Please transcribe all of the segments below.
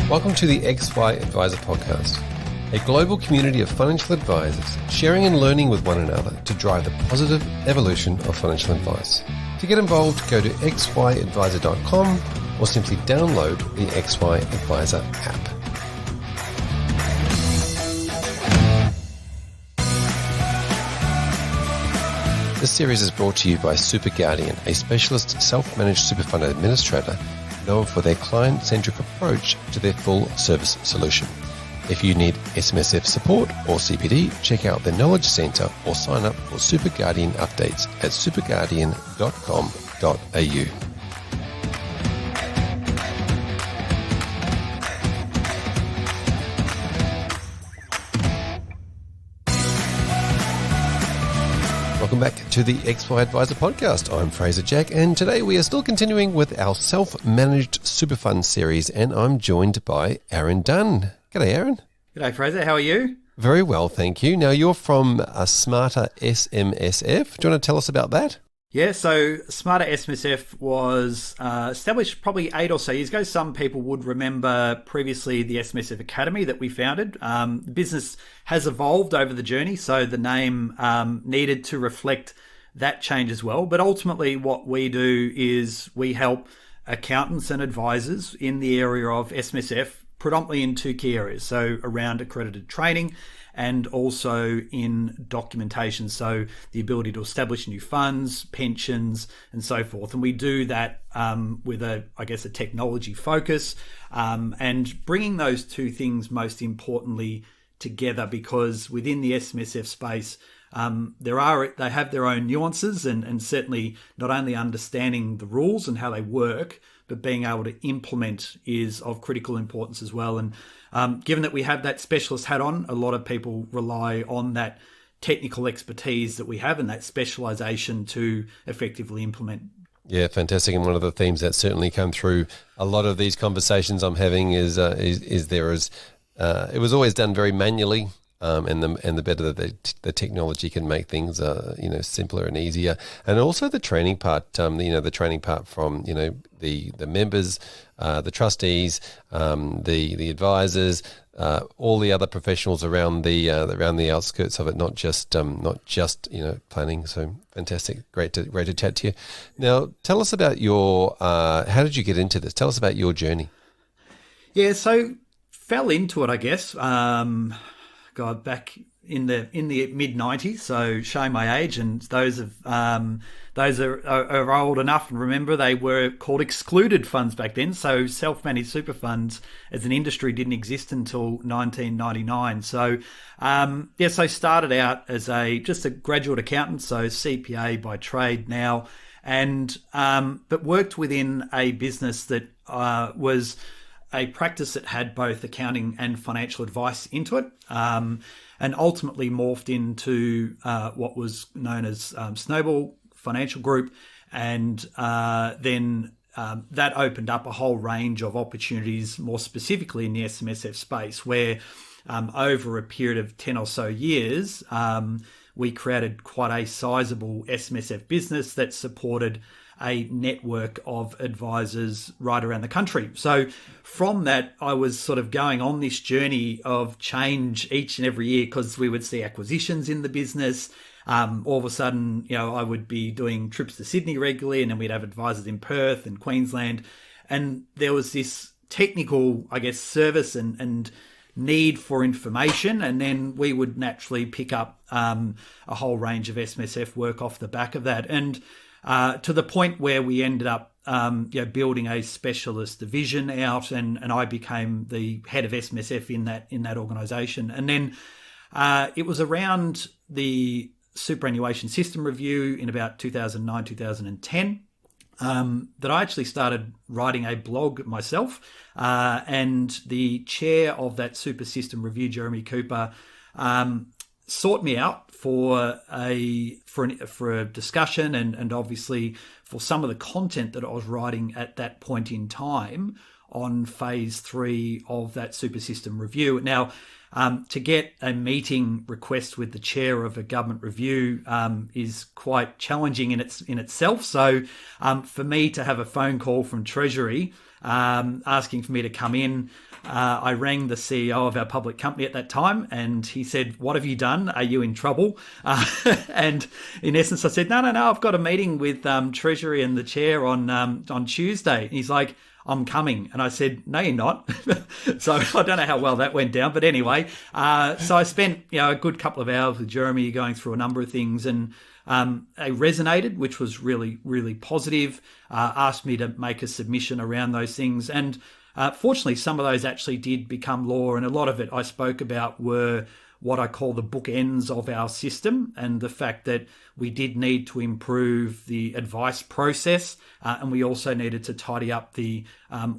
Welcome to the XY Advisor Podcast, a global community of financial advisors sharing and learning with one another to drive the positive evolution of financial advice. To get involved, go to xyadvisor.com or simply download the XY Advisor app. This series is brought to you by Super Guardian, a specialist self-managed super fund administrator known for their client-centric approach to their full-service solution. If you need SMSF support or CPD, check out the Knowledge Centre or sign up for Super Guardian updates at superguardian.com.au. Welcome back to the XY Advisor Podcast. I'm Fraser Jack, and today we are still continuing with our self-managed super fund series, and I'm joined by Aaron Dunn. G'day, Aaron. G'day, Fraser. How are you? Very well, thank you. Now, you're from Smarter SMSF. Do you want to tell us about that? Yeah, so Smarter SMSF was established probably 8 or so years ago. Some people would remember previously the SMSF Academy that we founded. The business has evolved over the journey, so the name needed to reflect that change as well. But ultimately what we do is we help accountants and advisors in the area of SMSF, predominantly in 2 key areas. So around accredited training and also in documentation. So the ability to establish new funds, pensions, and so forth. And we do that with a technology focus and bringing those 2 things most importantly together, because within the SMSF space, they have their own nuances and certainly not only understanding the rules and how they work, but being able to implement is of critical importance as well. And given that we have that specialist hat on, a lot of people rely on that technical expertise that we have and that specialization to effectively implement. Yeah, fantastic. And one of the themes that certainly come through a lot of these conversations I'm having is it was always done very manually. And the better that the technology can make things, simpler and easier, and also the training part, the training part from the members, the trustees, the advisors, all the other professionals around the outskirts of it, not just planning. So fantastic, great to chat to you. Now, tell us about your how did you get into this? Tell us about your journey. Yeah, so fell into it, I guess. Back in the mid 90s, so showing my age, and those are old enough and remember they were called excluded funds back then. So self-managed super funds as an industry didn't exist until 1999. So so I started out as just a graduate accountant, so CPA by trade now, and but worked within a business that was a practice that had both accounting and financial advice into it, and ultimately morphed into what was known as Snowball Financial Group. And then that opened up a whole range of opportunities, more specifically in the SMSF space, where over a period of 10 or so years, we created quite a sizable SMSF business that supported a network of advisors right around the country. So from that, I was sort of going on this journey of change each and every year, because we would see acquisitions in the business. All of a sudden, I would be doing trips to Sydney regularly, and then we'd have advisors in Perth and Queensland. And there was this technical, service and need for information. And then we would naturally pick up a whole range of SMSF work off the back of that. And to the point where we ended up building a specialist division out, and I became the head of SMSF in that organisation. And then it was around the superannuation system review in about 2009, 2010 that I actually started writing a blog myself. And the chair of that super system review, Jeremy Cooper, sought me out for a discussion and obviously for some of the content that I was writing at that point in time on phase 3 of that super system review. Now, to get a meeting request with the chair of a government review is quite challenging in itself. So for me to have a phone call from Treasury asking for me to come in, I rang the CEO of our public company at that time, and he said, "What have you done? Are you in trouble?" And in essence, I said, "No, no, no. I've got a meeting with Treasury and the chair on Tuesday." And he's like, "I'm coming." And I said, "No, you're not." So I don't know how well that went down, but anyway, so I spent a good couple of hours with Jeremy going through a number of things, and they resonated, which was really, really positive. Asked me to make a submission around those things, and fortunately, some of those actually did become law, and a lot of it I spoke about were what I call the bookends of our system, and the fact that we did need to improve the advice process, and we also needed to tidy up the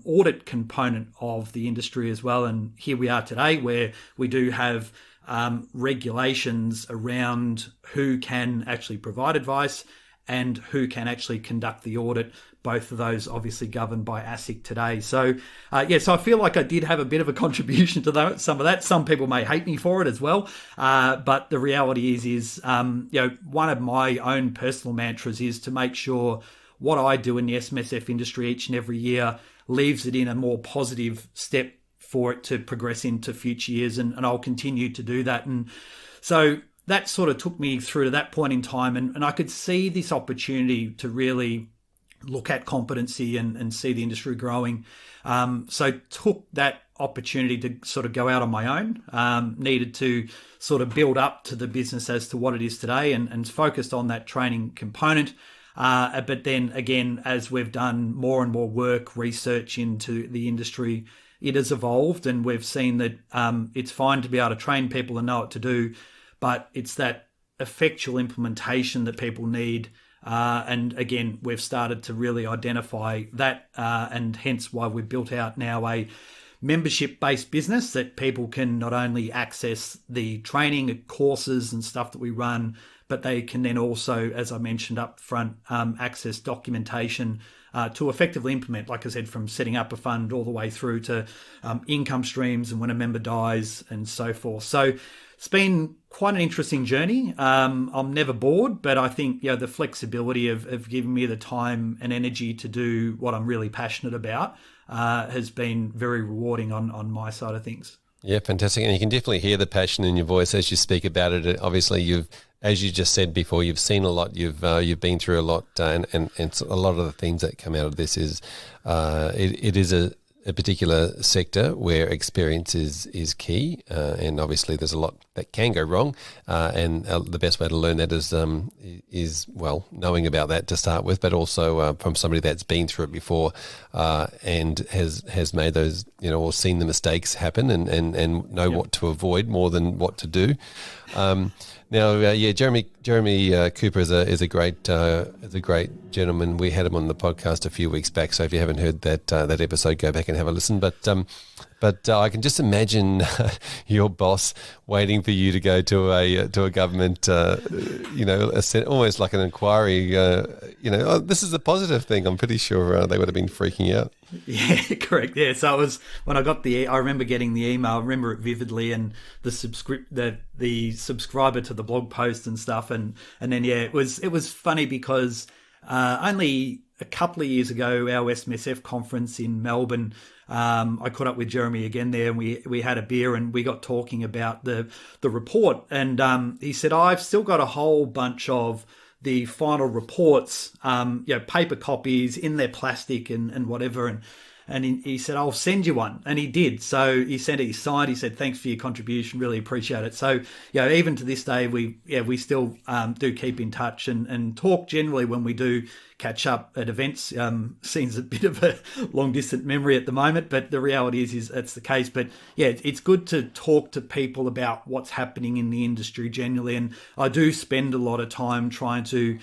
audit component of the industry as well. And here we are today, where we do have regulations around who can actually provide advice and who can actually conduct the audit. Both of those obviously governed by ASIC today. So, so I feel like I did have a bit of a contribution to some of that. Some people may hate me for it as well. But the reality is one of my own personal mantras is to make sure what I do in the SMSF industry each and every year leaves it in a more positive step for it to progress into future years. And I'll continue to do that. And so that sort of took me through to that point in time. And I could see this opportunity to really look at competency and see the industry growing. So took that opportunity to sort of go out on my own, needed to sort of build up to the business as to what it is today, and focused on that training component. But then again, as we've done more and more work, research into the industry, it has evolved, and we've seen that it's fine to be able to train people and know what to do, but it's that effectual implementation that people need. And again, we've started to really identify that, and hence why we've built out now a membership-based business that people can not only access the training courses and stuff that we run, but they can then also, as I mentioned up front, access documentation to effectively implement, like I said, from setting up a fund all the way through to income streams and when a member dies and so forth. So it's been quite an interesting journey. I'm never bored, but I think the flexibility of giving me the time and energy to do what I'm really passionate about has been very rewarding on my side of things. Yeah, fantastic. And you can definitely hear the passion in your voice as you speak about it. Obviously, as you just said before, you've seen a lot, you've been through a lot, and a lot of the themes that come out of this is it is a particular sector where experience is key, and obviously there's a lot that can go wrong, and the best way to learn that is knowing about that to start with, but also from somebody that's been through it before and has made those or seen the mistakes happen and know what to avoid more than what to do. Now, Jeremy Cooper is a great gentleman. We had him on the podcast a few weeks back, so if you haven't heard that episode, go back and have a listen. But I can just imagine your boss waiting for you to go to a government, almost like an inquiry. This is a positive thing. I'm pretty sure they would have been freaking out. Yeah, correct. Yeah, so it was when I got I remember getting the email. I remember it vividly, and the subscriber to the blog post and stuff, and then it was funny because only a couple of years ago, our SMSF conference in Melbourne, I caught up with Jeremy again there, and we had a beer and we got talking about the report, and he said, I've still got a whole bunch of the final reports, paper copies in their plastic and whatever. And he said, I'll send you one. And he did. So he sent it, he signed, he said, thanks for your contribution, really appreciate it. So, even to this day, we still do keep in touch and talk generally when we do catch up at events. Seems a bit of a long distant memory at the moment, but the reality is that's the case. But it's good to talk to people about what's happening in the industry generally. And I do spend a lot of time trying to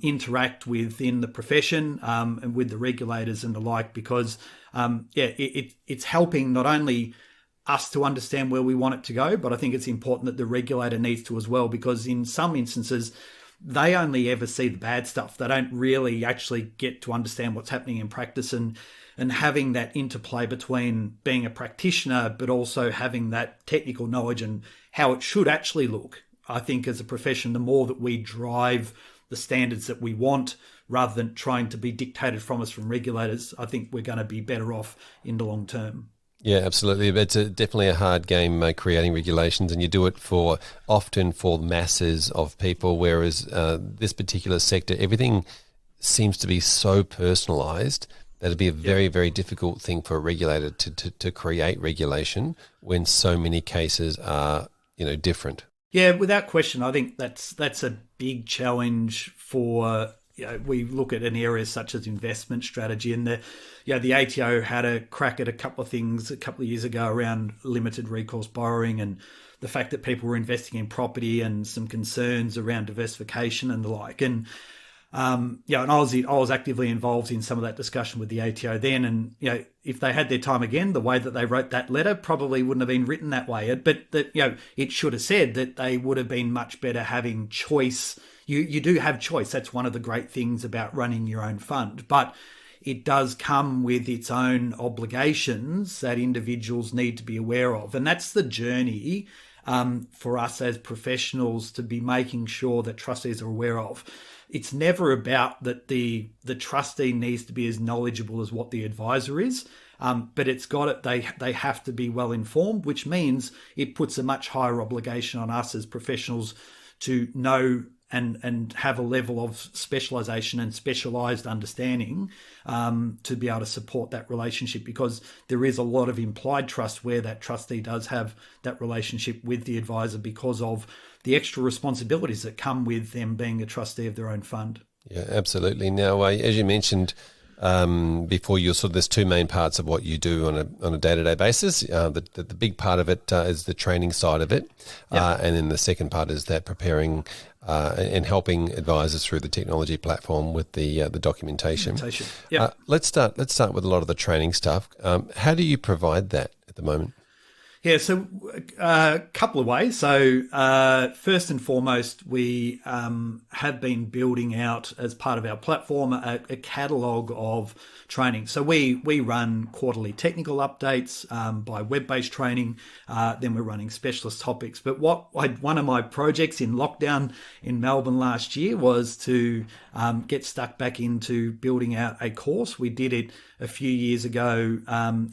interact within the profession and with the regulators and the like, because it's helping not only us to understand where we want it to go, but I think it's important that the regulator needs to as well, because in some instances, they only ever see the bad stuff. They don't really actually get to understand what's happening in practice, and having that interplay between being a practitioner, but also having that technical knowledge and how it should actually look. I think as a profession, the more that we drive the standards that we want, rather than trying to be dictated from us from regulators, I think we're going to be better off in the long term. Yeah, absolutely. It's definitely a hard game creating regulations, and you do it often for masses of people, whereas this particular sector, everything seems to be so personalised that it'd be a very, very difficult thing for a regulator to create regulation when so many cases are, different. Yeah, without question, I think that's a big challenge for. We look at an area such as investment strategy, and the ATO had a crack at a couple of things a couple of years ago around limited recourse borrowing and the fact that people were investing in property and some concerns around diversification and the like. And and I was actively involved in some of that discussion with the ATO then. And if they had their time again, the way that they wrote that letter probably wouldn't have been written that way. But it should have said that they would have been much better having choice. You do have choice. That's one of the great things about running your own fund. But it does come with its own obligations that individuals need to be aware of. And that's the journey for us as professionals to be making sure that trustees are aware of. It's never about that the trustee needs to be as knowledgeable as what the advisor is, but it's got it. They have to be well informed, which means it puts a much higher obligation on us as professionals to know and have a level of specialisation and specialised understanding to be able to support that relationship, because there is a lot of implied trust where that trustee does have that relationship with the advisor because of the extra responsibilities that come with them being a trustee of their own fund. Yeah, absolutely. Now, as you mentioned before, there's two main parts of what you do on a day-to-day basis. The big part of it is the training side of it, and then the second part is that preparing and helping advisors through the technology platform with the documentation. Yeah. Let's start with a lot of the training stuff. How do you provide that at the moment? Yeah, so a couple of ways. So first and foremost, we have been building out as part of our platform a catalogue of training. So we run quarterly technical updates by web-based training. Then we're running specialist topics. But one of my projects in lockdown in Melbourne last year was to get stuck back into building out a course. We did it a few years ago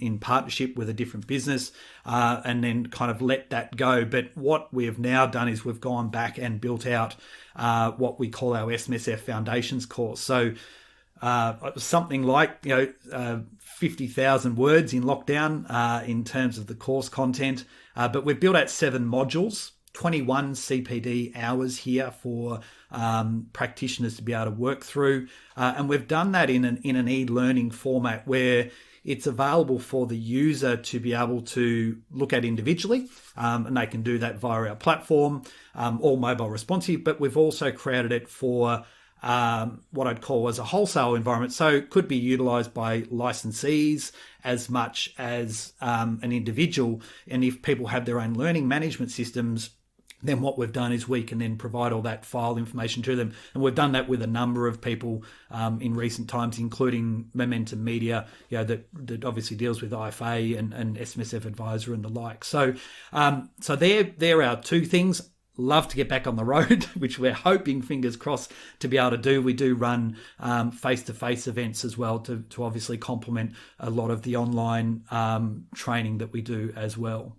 in partnership with a different business and then kind of let that go. But what we have now done is we've gone back and built out what we call our SMSF Foundations course. So it was something like 50,000 words in lockdown in terms of the course content. But we've built out 7 modules, 21 CPD hours here for practitioners to be able to work through. And we've done that in an e-learning format where it's available for the user to be able to look at individually, and they can do that via our platform, all mobile responsive. But we've also created it for what I'd call as a wholesale environment. So it could be utilised by licensees as much as an individual. And if people have their own learning management systems, then what we've done is we can then provide all that file information to them. And we've done that with a number of people in recent times, including Momentum Media, that obviously deals with IFA and SMSF Advisor and the like. So there are two things. Love to get back on the road, which we're hoping, fingers crossed, to be able to do. We do run face-to-face events as well to obviously complement a lot of the online training that we do as well.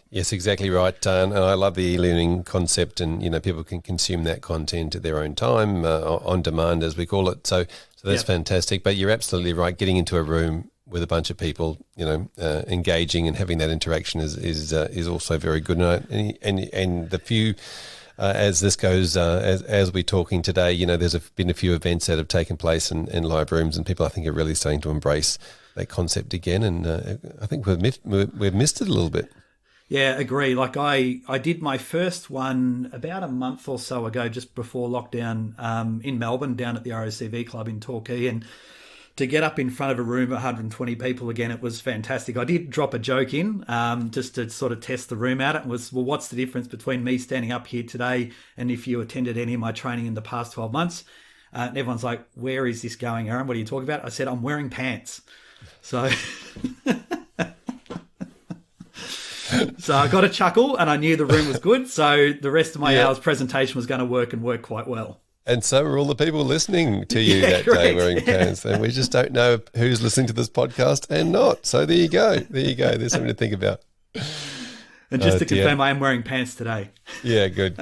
Yes, exactly right. And I love the e-learning concept, and people can consume that content at their own time, on demand, as we call it. So that's fantastic. But you're absolutely right. Getting into a room with a bunch of people, engaging and having that interaction is also very good. And the few, as this goes, as we're talking today, there's been a few events that have taken place in live rooms, and people I think are really starting to embrace that concept again. And I think we've missed it a little bit. Yeah, agree. Like I did my first one about a month or so ago, just before lockdown, in Melbourne, down at the ROCV Club in Torquay, and to get up in front of a room of 120 people again, it was fantastic. I did drop a joke in just to sort of test the room out. It was, well, what's the difference between me standing up here today and if you attended any of my training in the past 12 months? And everyone's like, where is this going, Aaron? What are you talking about? I said, I'm wearing pants. So... So I got a chuckle and I knew the room was good. So the rest of my hour's presentation was going to work quite well. And so are all the people listening to you that correct. day wearing pants. And we just don't know who's listening to this podcast and not. So there you go. There you go. There's something to think about. And just to confirm, I am wearing pants today. Yeah, good.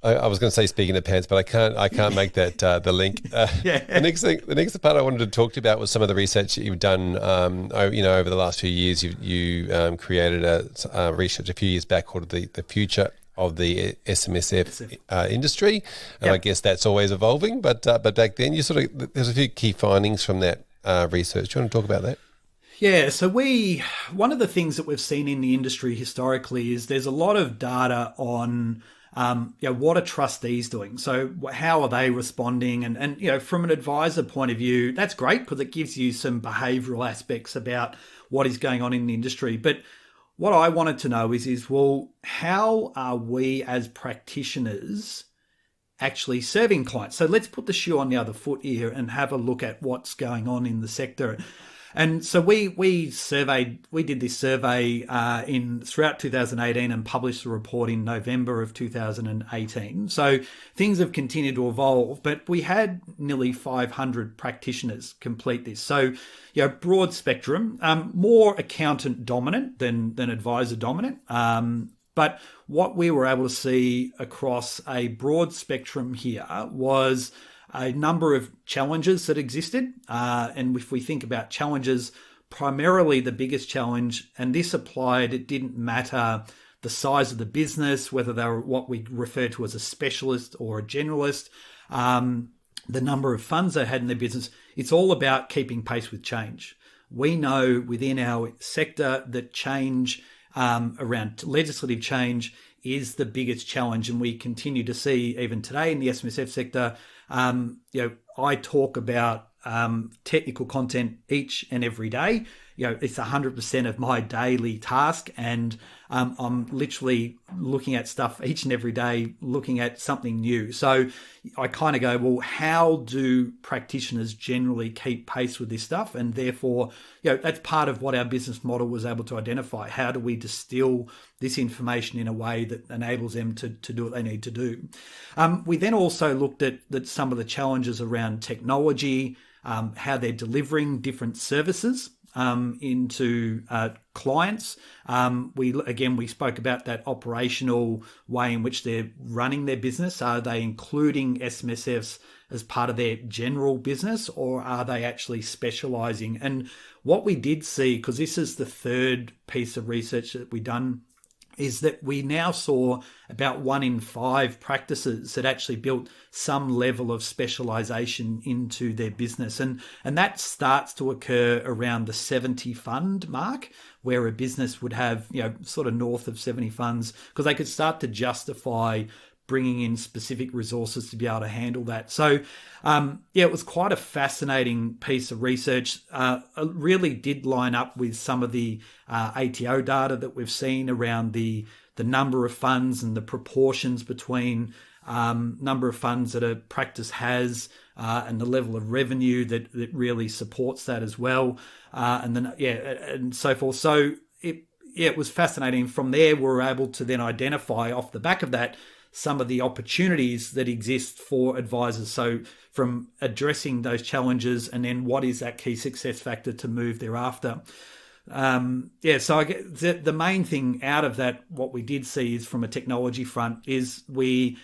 I was going to say speaking of pants, but I can't make that the link. The next part I wanted to talk to you about was some of the research that you've done. Over the last few years, you created a research a few years back called the future of the SMSF industry, and I guess that's always evolving. But back then, there's a few key findings from that research. Do you want to talk about that? Yeah, so one of the things that we've seen in the industry historically is there's a lot of data on what are trustees doing? So how are they responding? And from an advisor point of view, that's great because it gives you some behavioural aspects about what is going on in the industry. But what I wanted to know is how are we as practitioners actually serving clients? So let's put the shoe on the other foot here and have a look at what's going on in the sector. And so we did this survey throughout 2018 and published a report in November of 2018. So things have continued to evolve, but we had nearly 500 practitioners complete this. So, broad spectrum, more accountant dominant than advisor dominant. But what we were able to see across a broad spectrum here was a number of challenges that existed. And if we think about challenges, primarily the biggest challenge, and this applied, it didn't matter the size of the business, whether they were what we refer to as a specialist or a generalist, the number of funds they had in their business. It's all about keeping pace with change. We know within our sector that change around legislative change is the biggest challenge. And we continue to see, even today in the SMSF sector, I talk about technical content each and every day. It's 100% of my daily task, and I'm literally looking at stuff each and every day, looking at something new. So I kind of go, well, how do practitioners generally keep pace with this stuff? And therefore, that's part of what our business model was able to identify. How do we distill this information in a way that enables them to do what they need to do? We then also looked at some of the challenges around technology, how they're delivering different services into clients. We spoke about that operational way in which they're running their business. Are they including SMSFs as part of their general business, or are they actually specializing? And what we did see, because this is the third piece of research that we've done, is that we now saw about 1 in 5 practices that actually built some level of specialization into their business. And that starts to occur around the 70 fund mark, where a business would have, sort of north of 70 funds, because they could start to justify bringing in specific resources to be able to handle that. So, it was quite a fascinating piece of research. It really did line up with some of the ATO data that we've seen around the number of funds and the proportions between number of funds that a practice has and the level of revenue that really supports that as well. And so forth. So it was fascinating. From there, we were able to then identify off the back of that some of the opportunities that exist for advisors. So from addressing those challenges, and then what is that key success factor to move thereafter. So I get the main thing out of that, what we did see is from a technology front, is we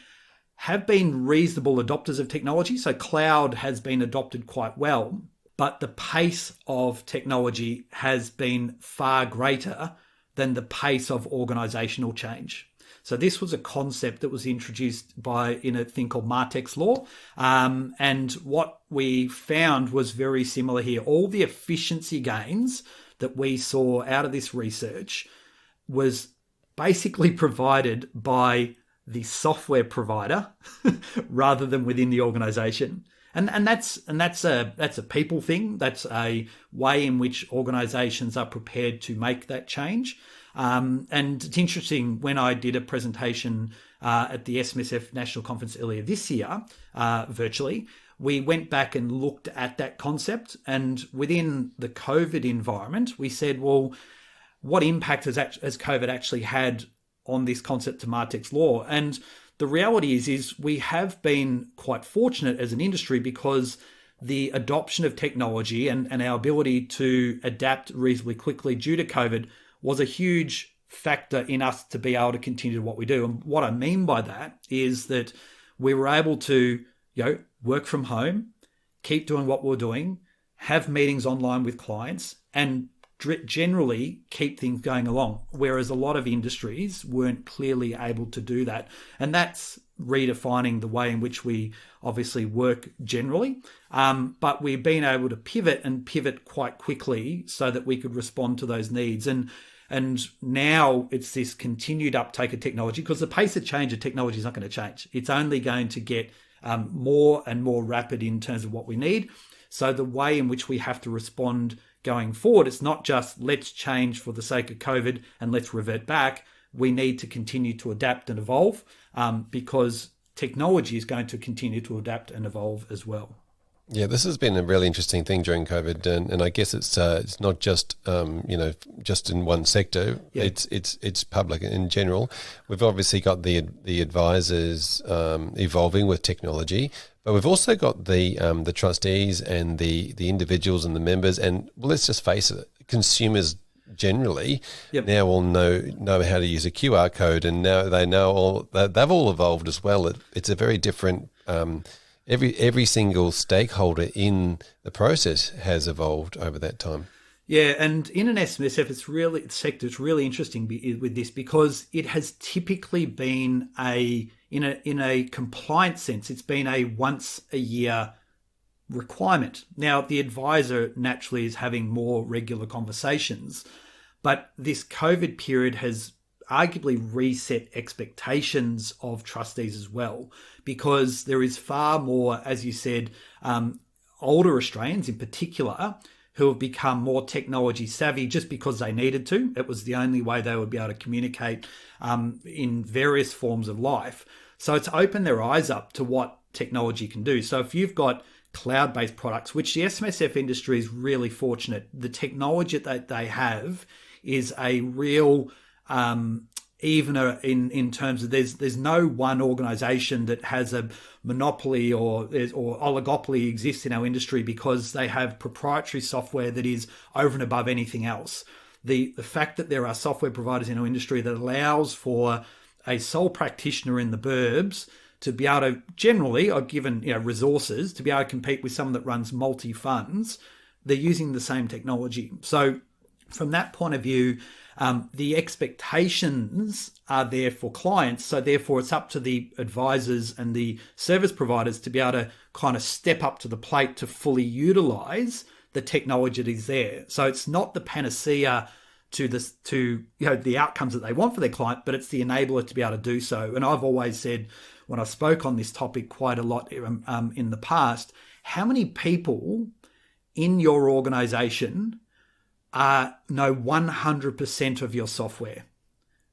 have been reasonable adopters of technology. So cloud has been adopted quite well, but the pace of technology has been far greater than the pace of organizational change. So this was a concept that was introduced in a thing called Martech's Law. And what we found was very similar here. All the efficiency gains that we saw out of this research was basically provided by the software provider rather than within the organization. And that's a people thing. That's a way in which organizations are prepared to make that change. And it's interesting, when I did a presentation at the SMSF National Conference earlier this year, virtually, we went back and looked at that concept. And within the COVID environment, we said, well, what impact has COVID actually had on this concept to Martech's Law? And the reality is we have been quite fortunate as an industry because the adoption of technology and our ability to adapt reasonably quickly due to COVID was a huge factor in us to be able to continue what we do. And what I mean by that is that we were able to, work from home, keep doing what we're doing, have meetings online with clients, and generally keep things going along, whereas a lot of industries weren't clearly able to do that. And that's redefining the way in which we obviously work generally. But we've been able to pivot quite quickly so that we could respond to those needs. And now it's this continued uptake of technology, because the pace of change of technology is not going to change. It's only going to get more and more rapid in terms of what we need. So the way in which we have to respond going forward, it's not just let's change for the sake of COVID and let's revert back. We need to continue to adapt and evolve because technology is going to continue to adapt and evolve as well. Yeah, this has been a really interesting thing during COVID, and I guess it's not just just in one sector. Yeah. It's public in general. We've obviously got the advisors evolving with technology, but we've also got the trustees and the individuals and the members, and let's just face it, consumers generally now all know how to use a QR code, and now they know they've all evolved as well. It's a very different. Every single stakeholder in the process has evolved over that time. Yeah, and in an SMSF, it's really interesting with this because it has typically been in a compliance sense, it's been a once a year requirement. Now, the advisor naturally is having more regular conversations, but this COVID period has arguably reset expectations of trustees as well, because there is far more, as you said, older Australians in particular who have become more technology savvy just because they needed to. It was the only way they would be able to communicate in various forms of life. So it's opened their eyes up to what technology can do. So if you've got cloud-based products, which the SMSF industry is really fortunate, the technology that they have is a real even in terms of there's no one organization that has a monopoly or oligopoly exists in our industry because they have proprietary software that is over and above anything else. The fact that there are software providers in our industry that allows for a sole practitioner in the burbs to be able to generally, or given resources, to be able to compete with someone that runs multi-funds, they're using the same technology. So from that point of view, the expectations are there for clients. So therefore, it's up to the advisors and the service providers to be able to kind of step up to the plate to fully utilize the technology that is there. So it's not the panacea to the outcomes that they want for their client, but it's the enabler to be able to do so. And I've always said, when I spoke on this topic quite a lot in the past, how many people in your organization know 100% of your software,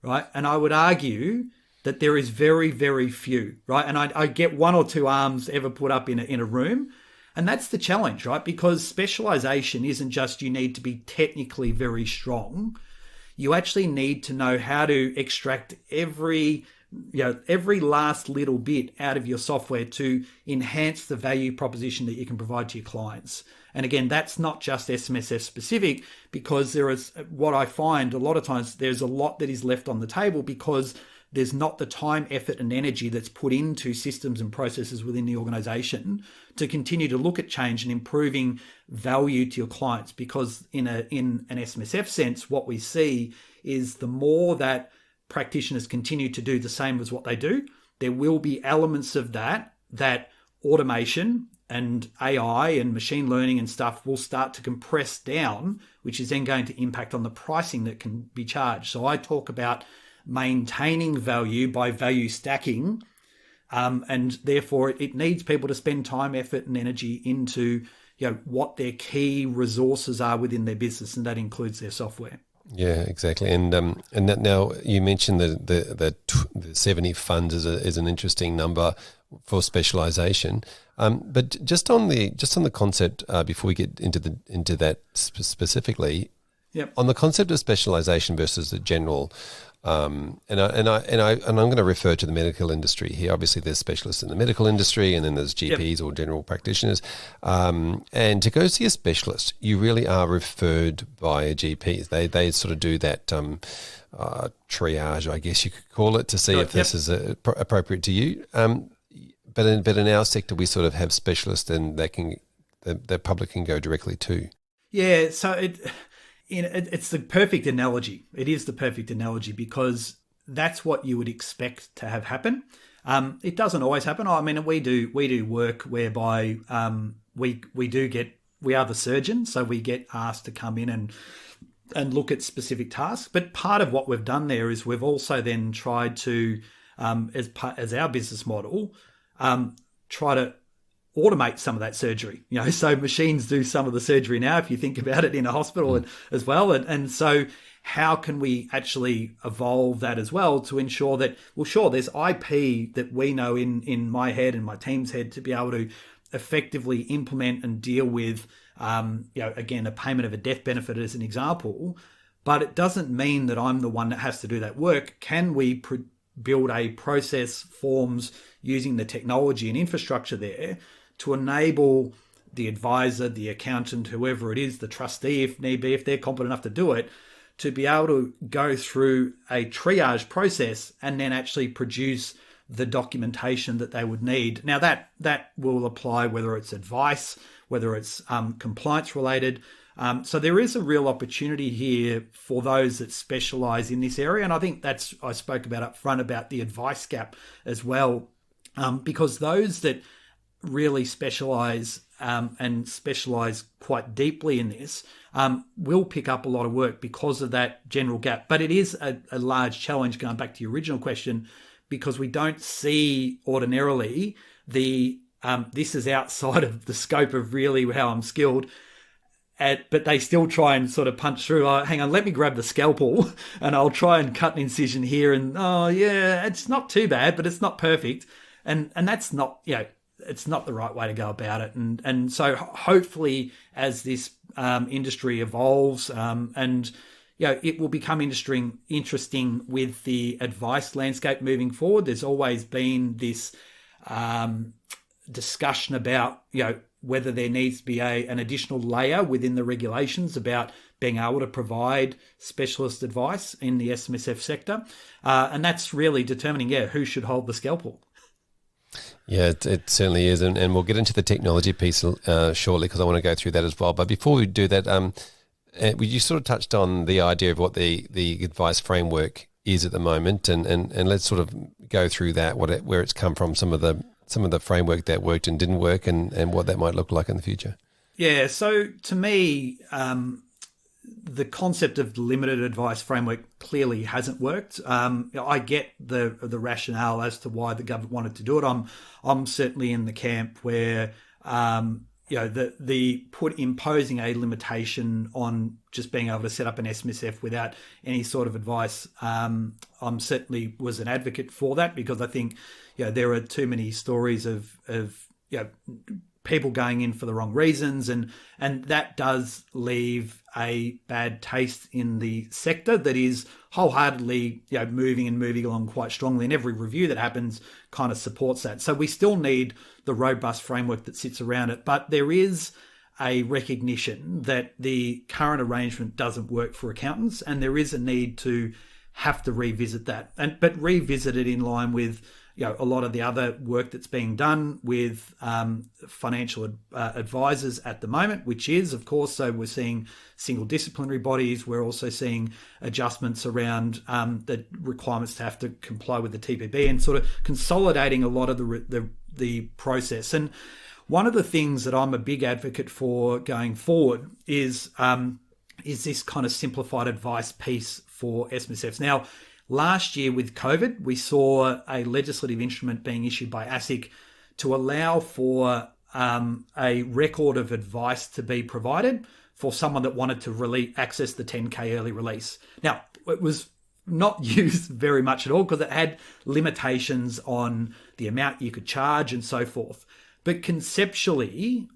right? And I would argue that there is very, very few, right? And I get one or two arms ever put up in a room. And that's the challenge, right? Because specialization isn't just you need to be technically very strong. You actually need to know how to extract every last little bit out of your software to enhance the value proposition that you can provide to your clients. And again, that's not just SMSF specific, because there is, what I find a lot of times, there's a lot that is left on the table because there's not the time, effort, and energy that's put into systems and processes within the organization to continue to look at change and improving value to your clients. Because in an SMSF sense, what we see is the more that practitioners continue to do the same as what they do, there will be elements of that automation and AI and machine learning and stuff will start to compress down, which is then going to impact on the pricing that can be charged. So I talk about maintaining value by value stacking, and therefore it needs people to spend time, effort, and energy into what their key resources are within their business, and that includes their software. Yeah, exactly. And that now you mentioned the 70 funds is an interesting number for specialization. But just on the concept before we get into that specifically, yep. On the concept of specialization versus the general And I'm going to refer to the medical industry here. Obviously, there's specialists in the medical industry, and then there's GPs or general practitioners. And to go see a specialist, you really are referred by a GP. They sort of do that triage, I guess you could call it, to see if this is appropriate to you. But in our sector, we sort of have specialists, and the public can go directly to. Yeah, so it's the perfect analogy. It is the perfect analogy we that's what you would expect to have happen. It doesn't always happen. I mean, we do work whereby we are the surgeon, so we get asked to come in and look at specific tasks. But part of what we've done there is we've also then tried to, as our business model, try to automate some of that surgery. So machines do some of the surgery now, if you think about it, in a hospital as well. And so how can we actually evolve that as well to ensure that, well, sure, there's IP that we know in my head and my team's head to be able to effectively implement and deal with, again, a payment of a death benefit as an example, but it doesn't mean that I'm the one that has to do that work. Can we build a process, forms, using the technology and infrastructure there to enable the advisor, the accountant, whoever it is, the trustee, if need be, if they're competent enough to do it, to be able to go through a triage process and then actually produce the documentation that they would need. Now, that will apply whether it's advice, whether it's compliance related. So there is a real opportunity here for those that specialize in this area. And I think I spoke about up front about the advice gap as well, because those that really specialize and specialize quite deeply in this will pick up a lot of work because of that general gap. But it is a large challenge, going back to your original question, because we don't see ordinarily this is outside of the scope of really how I'm skilled. But they still try and sort of punch through. Oh, hang on, let me grab the scalpel and I'll try and cut an incision here. And oh yeah, it's not too bad, but it's not perfect. And that's not, it's not the right way to go about it. And so hopefully as this industry evolves and it will become interesting with the advice landscape moving forward. There's always been this discussion about, whether there needs to be an additional layer within the regulations about being able to provide specialist advice in the SMSF sector. And that's really determining, who should hold the scalpel. Yeah, it certainly is. And we'll get into the technology piece shortly, because I want to go through that as well. But before we do that, you sort of touched on the idea of what the advice framework is at the moment. And let's sort of go through that, where it's come from, some of the framework that worked and didn't work, and what that might look like in the future. Yeah, so to me, the concept of the limited advice framework clearly hasn't worked. I get the rationale as to why the government wanted to do it. I'm certainly in the camp where the imposing a limitation on just being able to set up an SMSF without any sort of advice. I'm certainly was an advocate for that, because I think there are too many stories of people going in for the wrong reasons, and that does leave a bad taste in the sector that is wholeheartedly moving along quite strongly, and every review that happens kind of supports that. So we still need the robust framework that sits around it, but there is a recognition that the current arrangement doesn't work for accountants, and there is a need to have to revisit that, but revisit it in line with a lot of the other work that's being done with financial advisors at the moment, which is, of course, so we're seeing single disciplinary bodies. We're also seeing adjustments around the requirements to have to comply with the TPB, and sort of consolidating a lot of the process. And one of the things that I'm a big advocate for going forward is this kind of simplified advice piece for SMSFs. Now, last year with COVID, we saw a legislative instrument being issued by ASIC to allow for a record of advice to be provided for someone that wanted to access the 10K early release. Now, it was not used very much at all because it had limitations on the amount you could charge and so forth. But conceptually,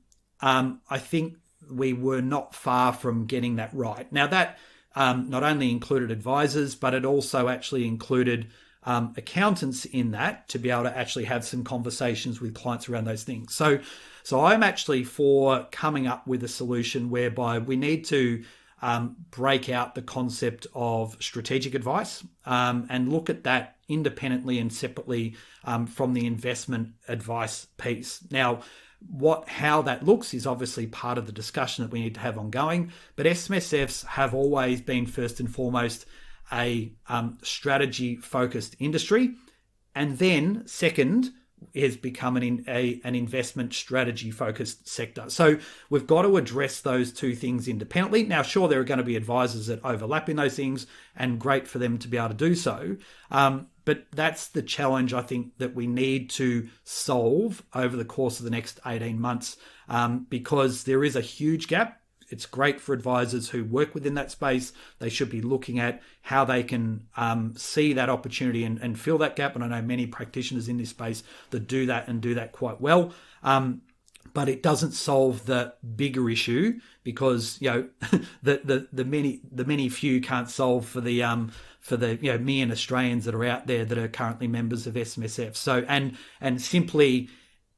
I think we were not far from getting that right. Now, that not only included advisors, but it also actually included accountants in that to be able to actually have some conversations with clients around those things. So I'm actually for coming up with a solution whereby we need to break out the concept of strategic advice and look at that independently and separately from the investment advice piece. Now, how that looks is obviously part of the discussion that we need to have ongoing, but SMSFs have always been first and foremost a strategy-focused industry, and then second has become an investment strategy-focused sector. So we've got to address those two things independently. Now, sure, there are going to be advisors that overlap in those things, and great for them to be able to do so. But that's the challenge I think that we need to solve over the course of the next 18 months because there is a huge gap. It's great for advisors who work within that space. They should be looking at how they can see that opportunity and fill that gap. And I know many practitioners in this space that do that and do that quite well. But it doesn't solve the bigger issue because the many few can't solve for the million Australians that are out there that are currently members of SMSF. So and simply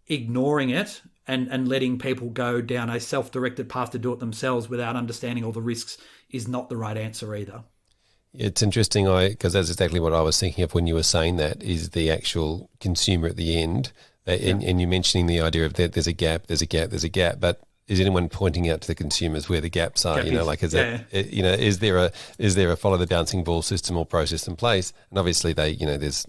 ignoring it and letting people go down a self-directed path to do it themselves without understanding all the risks is not the right answer either. It's interesting, because that's exactly what I was thinking of when you were saying that, is the actual consumer at the end. And you mentioning the idea of that there's a gap, but is anyone pointing out to the consumers where the gaps are? Is there a follow the bouncing ball system or process in place? And obviously there's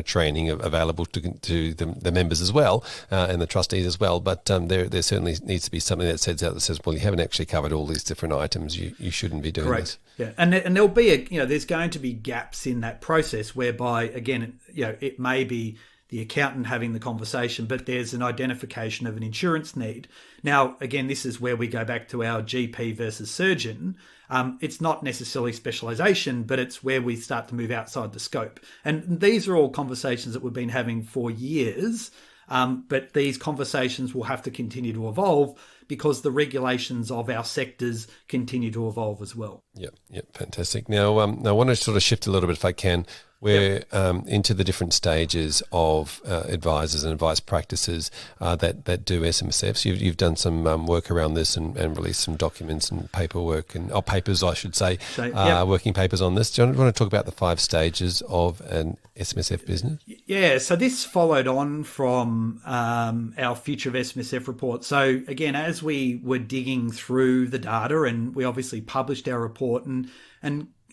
training available to the members as well and the trustees as well. But there certainly needs to be something that says well, you haven't actually covered all these different items. You shouldn't be doing this. Yeah, and there'll be there's going to be gaps in that process whereby again it may be the accountant having the conversation, but there's an identification of an insurance need. Now, again, this is where we go back to our GP versus surgeon. It's not necessarily specialisation, but it's where we start to move outside the scope. And these are all conversations that we've been having for years, but these conversations will have to continue to evolve because the regulations of our sectors continue to evolve as well. Yep, fantastic. Now, I want to sort of shift a little bit, if I can. We're into the different stages of advisors and advice practices that do SMSFs. You've done some work around this and released some documents and paperwork papers, I should say, working papers on this. Do you want to talk about the 5 stages of an SMSF business? Yeah, so this followed on from our Future of SMSF report. So again, as we were digging through the data, and we obviously published our report and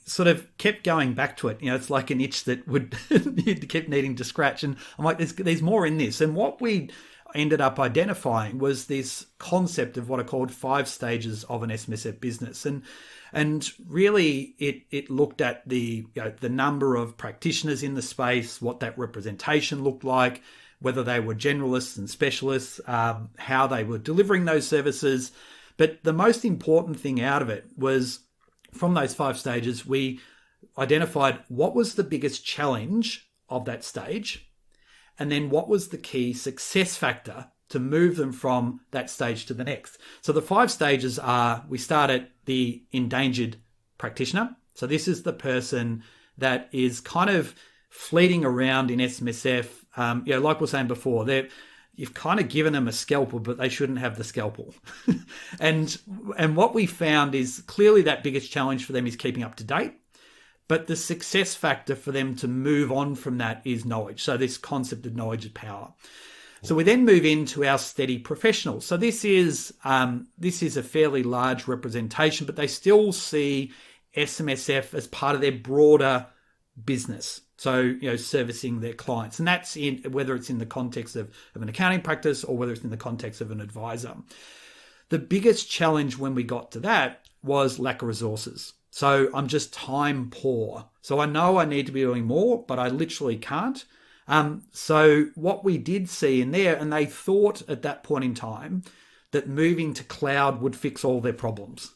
sort of kept going back to it. It's like an itch that would keep needing to scratch. And I'm like, there's more in this. And what we ended up identifying was this concept of what are called 5 stages of an SMSF business. And really it looked at the number of practitioners in the space, what that representation looked like, whether they were generalists and specialists, how they were delivering those services. But the most important thing out of it was, from those 5 stages, we identified what was the biggest challenge of that stage, and then what was the key success factor to move them from that stage to the next. So the 5 stages are, we start at the endangered practitioner. So this is the person that is kind of fleeting around in SMSF. Like we were saying before, you've kind of given them a scalpel, but they shouldn't have the scalpel. and what we found is clearly that biggest challenge for them is keeping up to date. But the success factor for them to move on from that is knowledge. So this concept of knowledge is power. So we then move into our steady professionals. So this is a fairly large representation, but they still see SMSF as part of their broader business. So, servicing their clients. And that's whether it's in the context of an accounting practice or whether it's in the context of an advisor. The biggest challenge when we got to that was lack of resources. So I'm just time poor. So I know I need to be doing more, but I literally can't. So what we did see in there, and they thought at that point in time that moving to cloud would fix all their problems.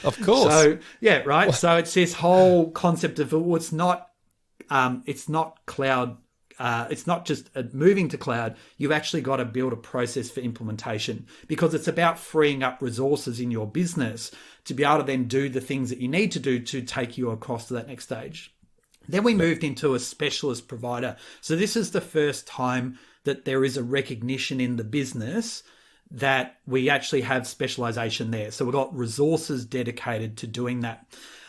Of course. So, yeah, right. So it's this whole concept of, it's not cloud it's not just moving to cloud. You've actually got to build a process for implementation, because it's about freeing up resources in your business to be able to then do the things that you need to do to take you across to that next stage. Then we moved into a specialist provider. So this is the first time that there is a recognition in the business that we actually have specialization there. So we've got resources dedicated to doing that.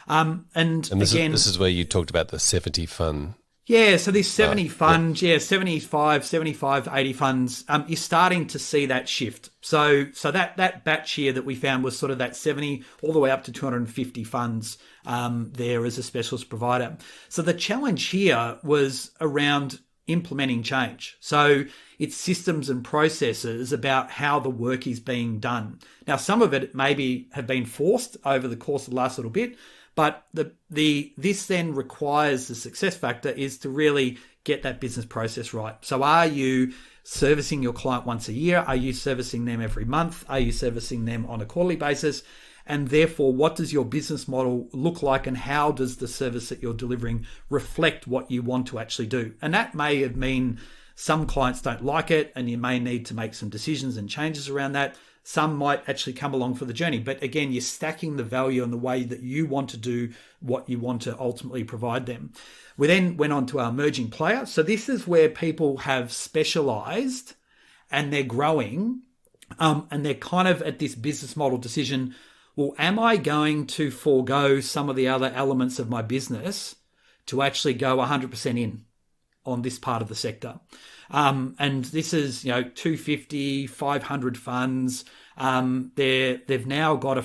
And this again, this is where you talked about the 70 fund. Yeah, so these 70 funds, 75, 80 funds, you're starting to see that shift. So that batch here that we found was sort of that 70 all the way up to 250 funds there as a specialist provider. So the challenge here was around implementing change. So it's systems and processes about how the work is being done. Now, some of it maybe have been forced over the course of the last little bit, but this then requires the success factor is to really get that business process right. So are you servicing your client once a year? Are you servicing them every month? Are you servicing them on a quarterly basis? And therefore, what does your business model look like, and how does the service that you're delivering reflect what you want to actually do? And that may mean some clients don't like it, and you may need to make some decisions and changes around that. Some might actually come along for the journey. But again, you're stacking the value on the way that you want to do what you want to ultimately provide them. We then went on to our emerging player. So this is where people have specialized and they're growing, and they're kind of at this business model decision. Well, am I going to forego some of the other elements of my business to actually go 100% in on this part of the sector? And this is, 250, 500 funds. They've now got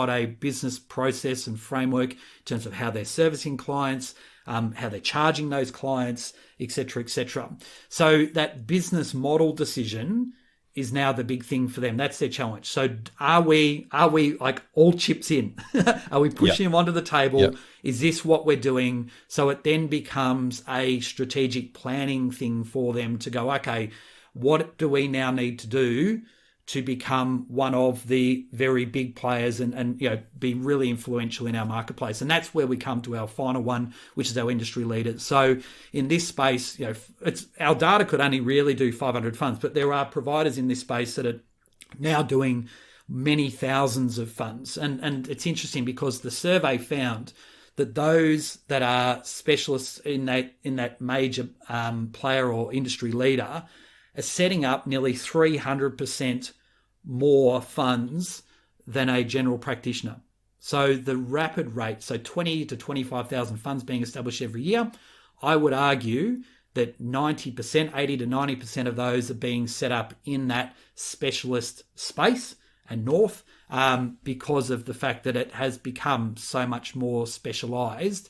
a business process and framework in terms of how they're servicing clients, how they're charging those clients, et cetera, et cetera. So that business model decision is now the big thing for them. That's their challenge. So are we like all chips in? Are we pushing them onto the table? Yep. Is this what we're doing? So it then becomes a strategic planning thing for them to go, okay, what do we now need to do to become one of the very big players and be really influential in our marketplace? And that's where we come to our final one, which is our industry leaders. So in this space, it's our data could only really do 500 funds, but there are providers in this space that are now doing many thousands of funds. And it's interesting because the survey found that those that are specialists in that major player or industry leader are setting up nearly 300% more funds than a general practitioner. So the rapid rate, so 20 to 25,000 funds being established every year, I would argue that 90%, 80 to 90% of those are being set up in that specialist space and north, because of the fact that it has become so much more specialized,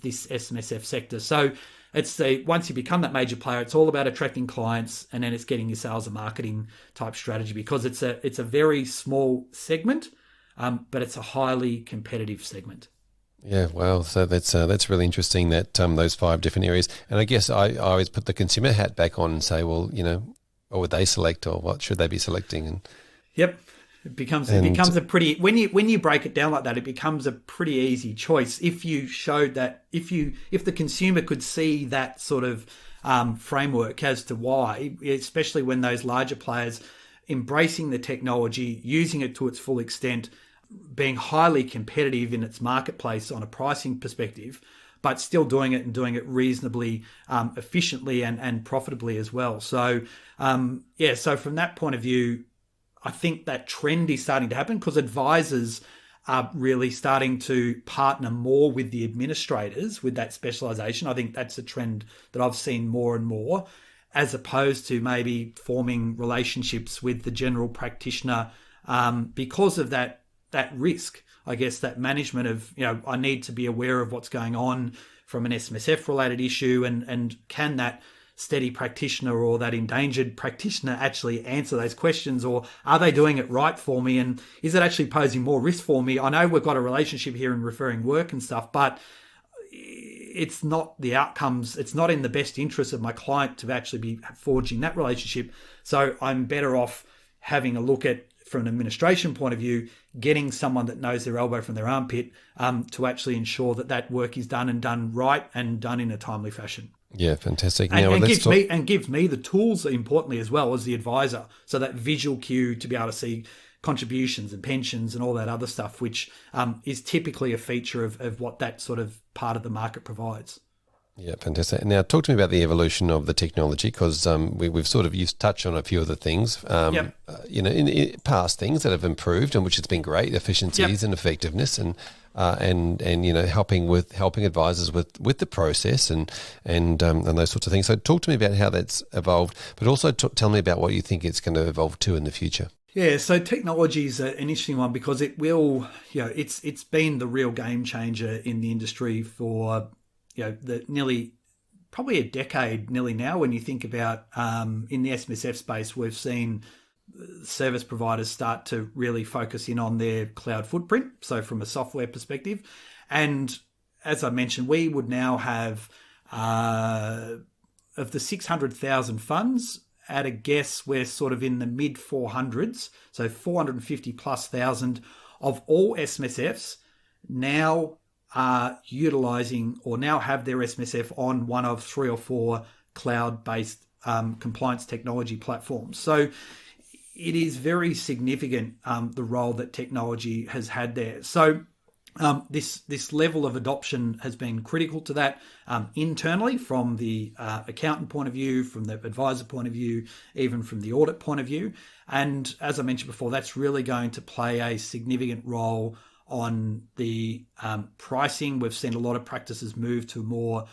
this SMSF sector. So it's once you become that major player, it's all about attracting clients, and then it's getting your sales and marketing type strategy, because it's a very small segment, but it's a highly competitive segment. Yeah, wow. So that's really interesting that those 5 different areas. And I guess I always put the consumer hat back on and say, well, what would they select, or what should they be selecting? And yep. It becomes a pretty, when you break it down like that, it becomes a pretty easy choice if you showed that, if the consumer could see that sort of framework as to why, especially when those larger players embracing the technology, using it to its full extent, being highly competitive in its marketplace on a pricing perspective, but still doing it reasonably efficiently and profitably as well. So so from that point of view, I think that trend is starting to happen because advisors are really starting to partner more with the administrators with that specialization. I think that's a trend that I've seen more and more, as opposed to maybe forming relationships with the general practitioner because of that risk, I guess, that management of, I need to be aware of what's going on from an SMSF related issue, and can that steady practitioner or that endangered practitioner actually answer those questions, or are they doing it right for me, and is it actually posing more risk for me? I know we've got a relationship here in referring work and stuff, but it's not the outcomes, it's not in the best interest of my client to actually be forging that relationship. So I'm better off having a look at, from an administration point of view, getting someone that knows their elbow from their armpit to actually ensure that work is done, and done right, and done in a timely fashion. Yeah, fantastic. And, Now, and let's talk. gives me the tools, importantly, as well as the advisor. So that visual cue to be able to see contributions and pensions and all that other stuff, which is typically a feature of what that sort of part of the market provides. Yeah, fantastic. Now, talk to me about the evolution of the technology, because we've sort of you've touched on a few of the things, Yep. In past things that have improved, and which has been great, efficiencies Yep. and effectiveness, and helping advisors with the process and those sorts of things. So, talk to me about how that's evolved, but also tell me about what you think it's going to evolve to in the future. Yeah, so technology is an interesting one because it will, it's been the real game changer in the industry for, the nearly probably a decade nearly now. When you think about in the SMSF space, we've seen service providers start to really focus in on their cloud footprint. So from a software perspective, and as I mentioned, we would now have of the 600,000 funds. At a guess, we're sort of in the mid 400s, so 450 plus thousand of all SMSFs now are utilizing or now have their SMSF on one of 3 or 4 cloud-based compliance technology platforms. So it is very significant, the role that technology has had there. So this level of adoption has been critical to that internally from the accountant point of view, from the advisor point of view, even from the audit point of view. And as I mentioned before, that's really going to play a significant role on the pricing. We've seen a lot of practices move to more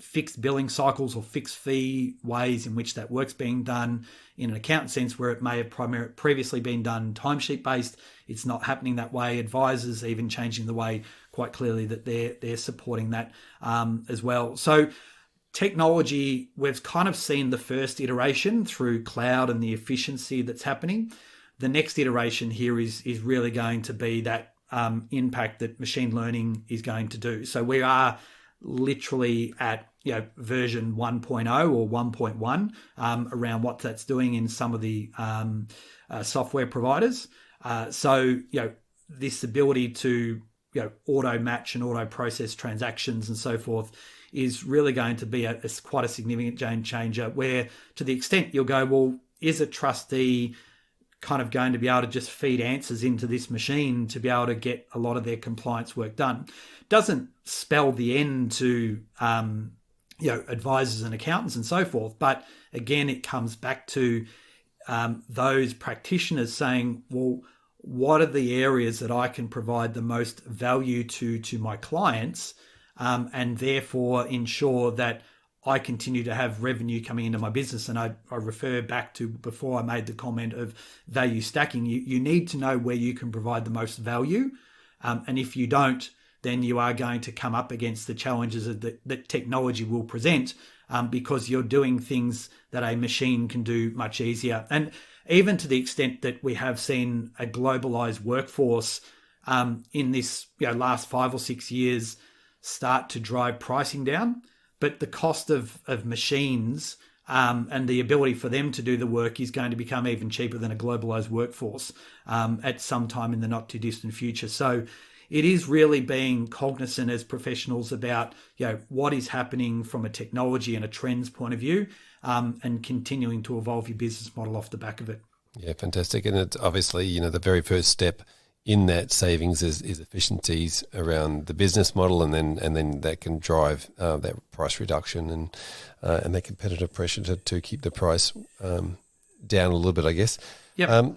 fixed billing cycles or fixed fee ways in which that work's being done. In an accountant sense, where it may have previously been done timesheet based, it's not happening that way. Advisors even changing the way quite clearly that they're supporting that as well. So technology, we've kind of seen the first iteration through cloud and the efficiency that's happening. The next iteration here is really going to be that impact that machine learning is going to do. So we are literally at version 1.0 or 1.1 around what that's doing in some of the software providers. So this ability to auto match and auto process transactions and so forth is really going to be quite a significant game changer, where to the extent you'll go, well, is a trustee kind of going to be able to just feed answers into this machine to be able to get a lot of their compliance work done? Doesn't spell the end to advisors and accountants and so forth, but again, it comes back to those practitioners saying, well, what are the areas that I can provide the most value to my clients, and therefore ensure that I continue to have revenue coming into my business. And I refer back to before I made the comment of value stacking. You need to know where you can provide the most value. And if you don't, then you are going to come up against the challenges that technology will present, because you're doing things that a machine can do much easier. And even to the extent that we have seen a globalized workforce in this last 5 or 6 years start to drive pricing down. But the cost of machines and the ability for them to do the work is going to become even cheaper than a globalized workforce at some time in the not too distant future. So it is really being cognizant as professionals about what is happening from a technology and a trends point of view, and continuing to evolve your business model off the back of it. Yeah, fantastic. And it's obviously, the very first step in that savings is efficiencies around the business model, and then that can drive that price reduction and that competitive pressure to keep the price down a little bit, I guess. Yep.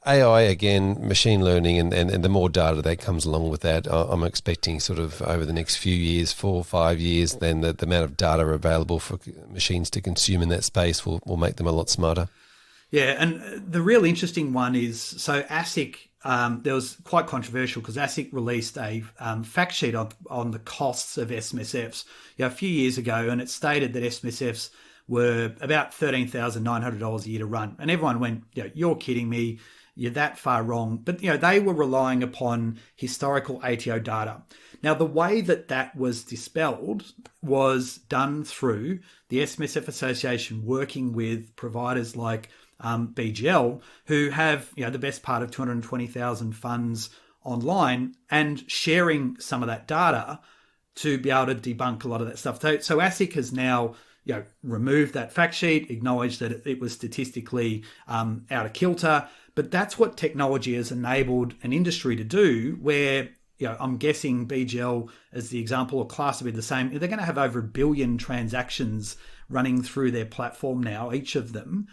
AI, again, machine learning, and the more data that comes along with that, I'm expecting sort of over the next few years, 4 or 5 years, then the amount of data available for machines to consume in that space will make them a lot smarter. Yeah, and the real interesting one is, so ASIC, there was quite controversial because ASIC released a fact sheet on the costs of SMSFs a few years ago, and it stated that SMSFs were about $13,900 a year to run. And everyone went, you're kidding me, you're that far wrong. But, they were relying upon historical ATO data. Now, the way that was dispelled was done through the SMSF Association working with providers like BGL, who have the best part of 220,000 funds online, and sharing some of that data to be able to debunk a lot of that stuff. So ASIC has now removed that fact sheet, acknowledged that it was statistically out of kilter. But that's what technology has enabled an industry to do, where I'm guessing BGL, as the example, or Class will be the same. They're going to have over 1 billion transactions running through their platform now, each of them.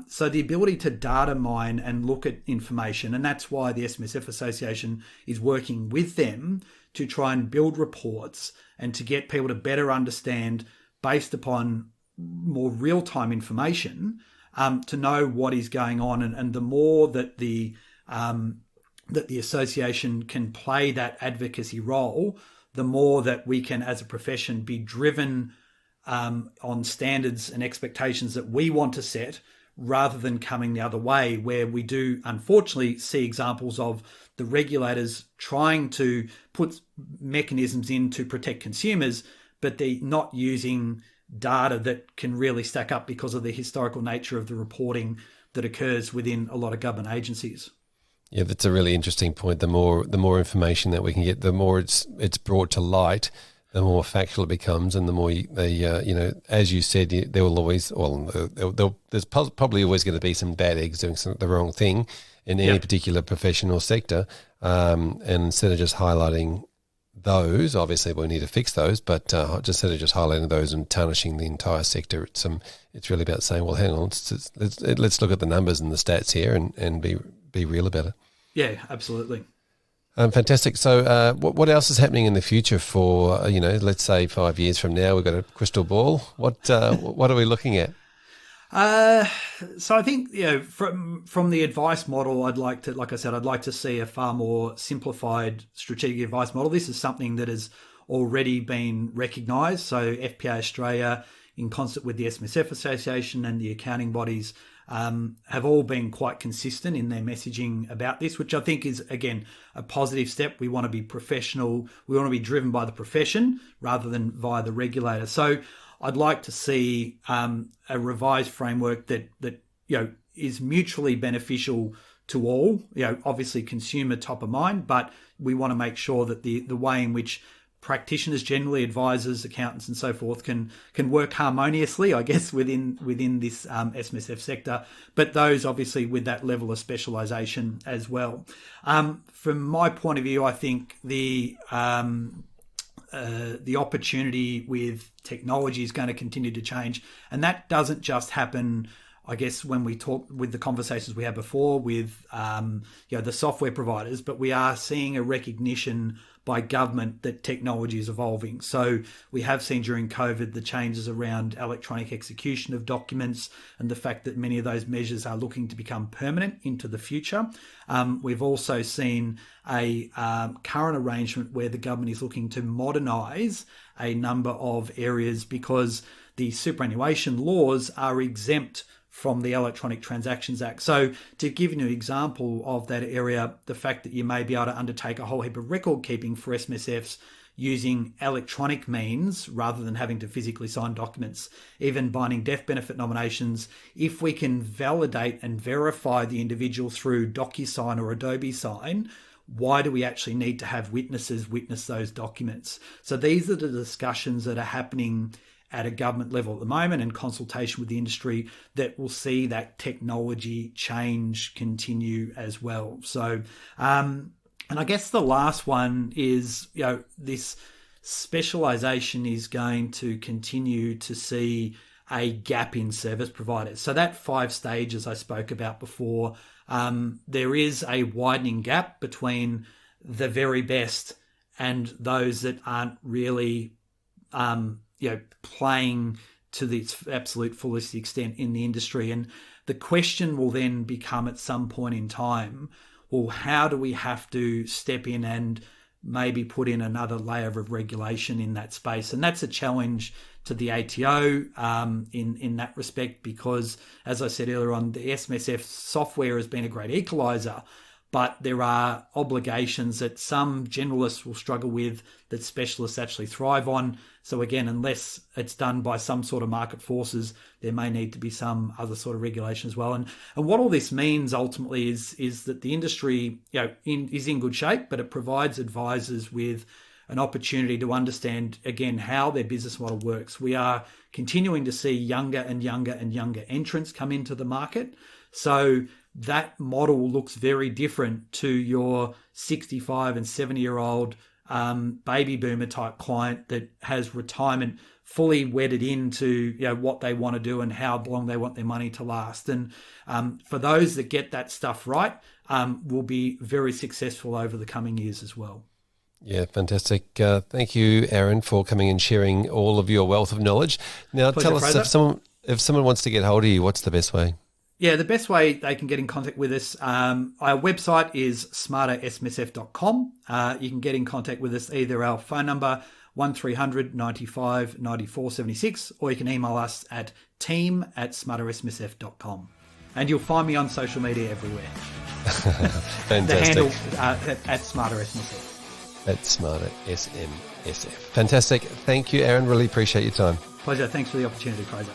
So the ability to data mine and look at information, and that's why the SMSF Association is working with them to try and build reports and to get people to better understand, based upon more real-time information, to know what is going on. And the more that the association can play that advocacy role, the more that we can, as a profession, be driven on standards and expectations that we want to set, rather than coming the other way, where we do unfortunately see examples of the regulators trying to put mechanisms in to protect consumers, but they're not using data that can really stack up because of the historical nature of the reporting that occurs within a lot of government agencies. Yeah, that's a really interesting point. The more information that we can get, the more it's brought to light, the more factual it becomes, and the more they, as you said, there will always, there's probably always going to be some bad eggs doing the wrong thing in any particular profession or sector. And instead of just highlighting those, obviously we need to fix those, but just instead of just highlighting those and tarnishing the entire sector, it's really about saying, well, hang on, let's look at the numbers and the stats here and be real about it. Yeah, absolutely. Fantastic. So what else is happening in the future for, let's say 5 years from now? We've got a crystal ball. What are we looking at? So I think, from the advice model, I'd like to see a far more simplified strategic advice model. This is something that has already been recognised. So FPA Australia, in concert with the SMSF Association and the accounting bodies, have all been quite consistent in their messaging about this, which I think is, again, a positive step. We want to be professional. We want to be driven by the profession rather than via the regulator. So I'd like to see a revised framework that is mutually beneficial to all. Obviously consumer top of mind, but we want to make sure that the way in which practitioners, generally advisors, accountants, and so forth, can work harmoniously, I guess, within this SMSF sector. But those obviously with that level of specialisation as well. From my point of view, I think the opportunity with technology is going to continue to change, and that doesn't just happen, I guess, when we talk with the conversations we had before with the software providers, but we are seeing a recognition by government that technology is evolving. So we have seen during COVID the changes around electronic execution of documents and the fact that many of those measures are looking to become permanent into the future. We've also seen a current arrangement where the government is looking to modernise a number of areas because the superannuation laws are exempt from the Electronic Transactions Act. So to give you an example of that area, the fact that you may be able to undertake a whole heap of record keeping for SMSFs using electronic means rather than having to physically sign documents, even binding death benefit nominations, if we can validate and verify the individual through DocuSign or Adobe Sign, why do we actually need to have witnesses witness those documents? So these are the discussions that are happening at a government level at the moment, in consultation with the industry, that will see that technology change continue as well. So, and I guess the last one is, this specialisation is going to continue to see a gap in service providers. So that 5 stages I spoke about before, there is a widening gap between the very best and those that aren't really playing to the absolute fullest extent in the industry. And the question will then become at some point in time, well, how do we have to step in and maybe put in another layer of regulation in that space? And that's a challenge to the ATO in that respect, because, as I said earlier on, the SMSF software has been a great equaliser, but there are obligations that some generalists will struggle with that specialists actually thrive on. So again, unless it's done by some sort of market forces, there may need to be some other sort of regulation as well. And what all this means ultimately is that the industry is in good shape, but it provides advisors with an opportunity to understand, again, how their business model works. We are continuing to see younger and younger and younger entrants come into the market. So that model looks very different to your 65 and 70-year-old baby boomer type client that has retirement fully wedded into what they want to do and how long they want their money to last. And for those that get that stuff right, will be very successful over the coming years as well. Yeah, fantastic. Thank you, Aaron, for coming and sharing all of your wealth of knowledge. Now, Pleasure, tell us, if someone wants to get hold of you, what's the best way? Yeah, the best way they can get in contact with us, our website is smartersmsf.com. You can get in contact with us, either our phone number, 1300 95 94 76, or you can email us at team@smartersmsf.com. And you'll find me on social media everywhere. Fantastic. The handle at smartersmsf. At Smarter SMSF. Fantastic. Thank you, Aaron. Really appreciate your time. Pleasure. Thanks for the opportunity, Fraser.